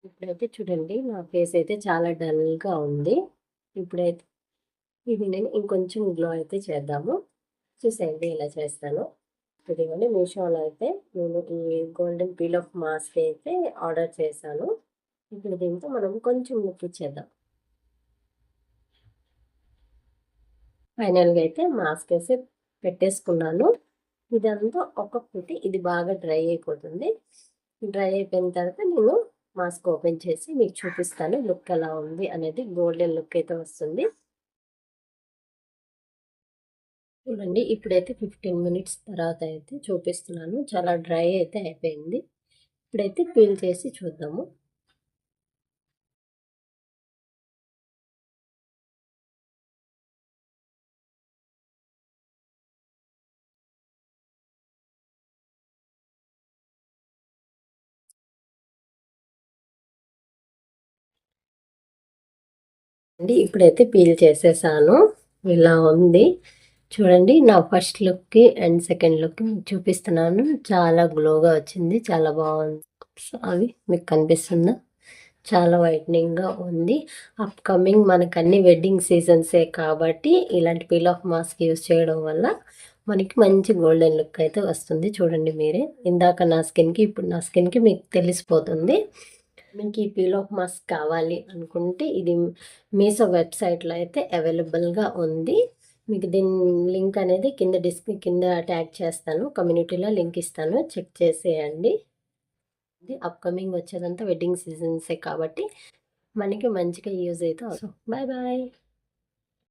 ఇప్పుడైతే చూడండి నా ఫేస్ అయితే చాలా డల్‌గా ఉంది. ఇప్పుడైతే ఇది నేను ఇంకొంచెం గ్లో అయితే చేద్దాము. చూసేయండి ఎలా చేస్తానో. ఇదిగోండి మీషోలో అయితే నేను ఈ గోల్డెన్ పీల్ ఆఫ్ మాస్క్ అయితే ఆర్డర్ చేశాను. ఇప్పుడు దీంతో మనం కొంచెం లుక్ ఇచ్చేద్దాం. ఫైనల్‌గా అయితే మాస్క్ ఏసి పెట్టేసుకున్నాను. ఇదంతా ఒక్కొక్కటి ఇది బాగా డ్రై అయిపోతుంది. డ్రై అయిపోయిన తర్వాత నేను మాస్క్ ఓపెన్ చేసి మీకు చూపిస్తాను లుక్ ఎలా ఉంది అనేది. గోల్డెన్ లుక్ అయితే వస్తుంది. చూడండి ఇప్పుడైతే 15 మినిట్స్ తర్వాత అయితే చూపిస్తున్నాను. చాలా డ్రై అయితే అయిపోయింది. ఇప్పుడైతే పీల్ చేసి చూద్దాము. అండి ఇప్పుడైతే పీల్ చేసేసాను. ఇలా ఉంది. చూడండి నా ఫస్ట్ లుక్‌కి అండ్ సెకండ్ లుక్‌కి మీకు చూపిస్తున్నాను. చాలా గ్లోగా వచ్చింది. చాలా బాగుంది. అవి మీకు కనిపిస్తుందా? చాలా వైట్నింగ్‌గా ఉంది. అప్‌కమింగ్ మనకన్నీ వెడ్డింగ్ సీజన్సే కాబట్టి ఇలాంటి పీల్ ఆఫ్ మాస్క్ యూజ్ చేయడం వల్ల మనకి మంచి గోల్డెన్ లుక్ అయితే వస్తుంది. చూడండి మీరే. ఇందాక నా స్కిన్‌కి, ఇప్పుడు నా స్కిన్‌కి మీకు తెలిసిపోతుంది. మీకు ఈ పీల్ ఆఫ్ మాస్క్ కావాలి అనుకుంటే ఇది మీషో వెబ్సైట్లో అయితే అవైలబుల్గా ఉంది. మీకు దీని లింక్ అనేది కింద ట్యాగ్ చేస్తాను. కమ్యూనిటీలో లింక్ ఇస్తాను. చెక్ చేసేయండి. ఇది అప్కమింగ్ వచ్చేదంతా వెడ్డింగ్ సీజన్సే కాబట్టి మనకి మంచిగా యూజ్ అయితే. So bye bye.